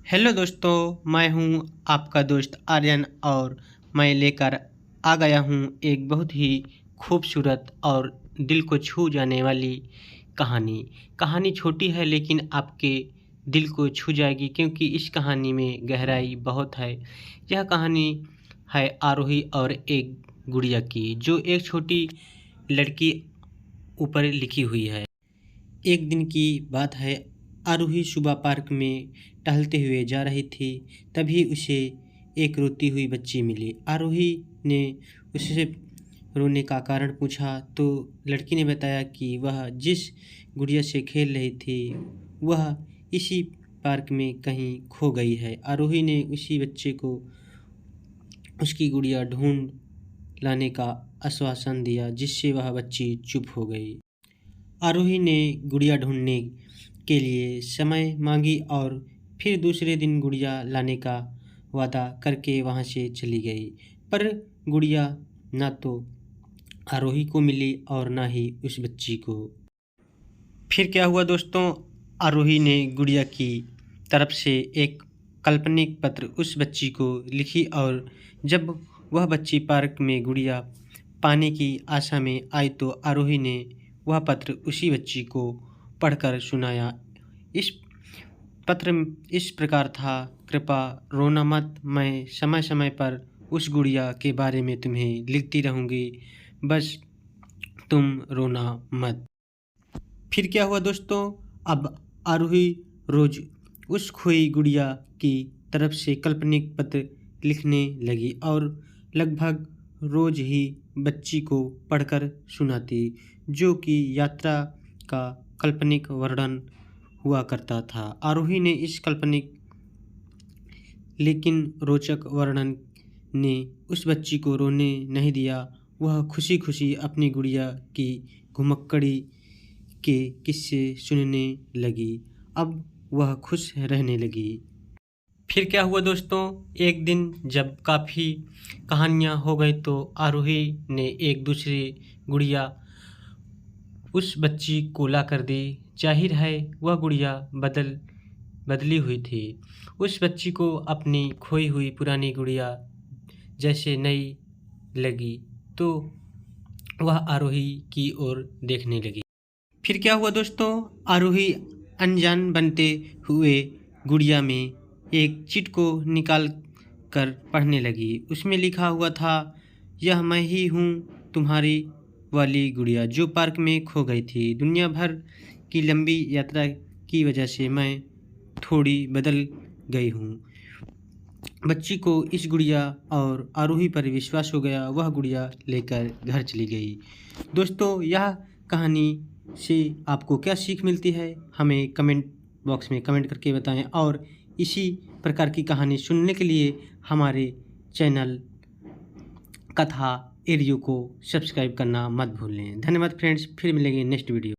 Hello दोस्तों, मैं हूं आपका दोस्त आर्यन और मैं लेकर आ गया हूं एक बहुत ही खूबसूरत और दिल को छू जाने वाली कहानी। कहानी छोटी है लेकिन आपके दिल को छू जाएगी क्योंकि इस कहानी में गहराई बहुत है। यह कहानी है आरोही और एक गुड़िया की, जो एक छोटी लड़की ऊपर लिखी हुई है। एक दिन की बात है, आरोही सुबह पार्क में टहलते हुए जा रही थी। तभी उसे एक रोती हुई बच्ची मिली। आरोही ने उससे रोने का कारण पूछा तो लड़की ने बताया कि वह जिस गुड़िया से खेल रही थी वह इसी पार्क में कहीं खो गई है। आरोही ने उसी बच्चे को उसकी गुड़िया ढूंढ लाने का आश्वासन दिया, जिससे वह बच्ची चुप हो गई। आरोही ने गुड़िया ढूंढने के लिए समय मांगी और फिर दूसरे दिन गुड़िया लाने का वादा करके वहाँ से चली गई। पर गुड़िया ना तो आरोही को मिली और ना ही उस बच्ची को। फिर क्या हुआ दोस्तों, आरोही ने गुड़िया की तरफ से एक काल्पनिक पत्र उस बच्ची को लिखी और जब वह बच्ची पार्क में गुड़िया पाने की आशा में आई तो आरोही ने वह पत्र उसी बच्ची को पढ़कर सुनाया। इस पत्र इस प्रकार था, कृपया रोना मत, मैं समय समय पर उस गुड़िया के बारे में तुम्हें लिखती रहूँगी, बस तुम रोना मत। फिर क्या हुआ दोस्तों, अब आरोही रोज उस खोई गुड़िया की तरफ से काल्पनिक पत्र लिखने लगी और लगभग रोज ही बच्ची को पढ़कर सुनाती, जो कि यात्रा का काल्पनिक वर्णन हुआ करता था। आरोही ने इस काल्पनिक लेकिन रोचक वर्णन ने उस बच्ची को रोने नहीं दिया। वह खुशी खुशी अपनी गुड़िया की घुमक्कड़ी के किस्से सुनने लगी। अब वह खुश रहने लगी। फिर क्या हुआ दोस्तों, एक दिन जब काफ़ी कहानियाँ हो गई तो आरोही ने एक दूसरी गुड़िया उस बच्ची को ला कर दी। जाहिर है वह गुड़िया बदली हुई थी। उस बच्ची को अपनी खोई हुई पुरानी गुड़िया जैसे नई लगी तो वह आरोही की ओर देखने लगी। फिर क्या हुआ दोस्तों, आरोही अनजान बनते हुए गुड़िया में एक चिट को निकाल कर पढ़ने लगी। उसमें लिखा हुआ था, यह मैं ही हूँ, तुम्हारी वाली गुड़िया जो पार्क में खो गई थी। दुनिया भर की लंबी यात्रा की वजह से मैं थोड़ी बदल गई हूँ। बच्ची को इस गुड़िया और आरोही पर विश्वास हो गया। वह गुड़िया लेकर घर चली गई। दोस्तों, यह कहानी से आपको क्या सीख मिलती है, हमें कमेंट बॉक्स में कमेंट करके बताएं और इसी प्रकार की कहानी सुनने के लिए हमारे चैनल कथा एरियो को सब्सक्राइब करना मत भूलें। धन्यवाद फ्रेंड्स, फिर मिलेंगे नेक्स्ट वीडियो।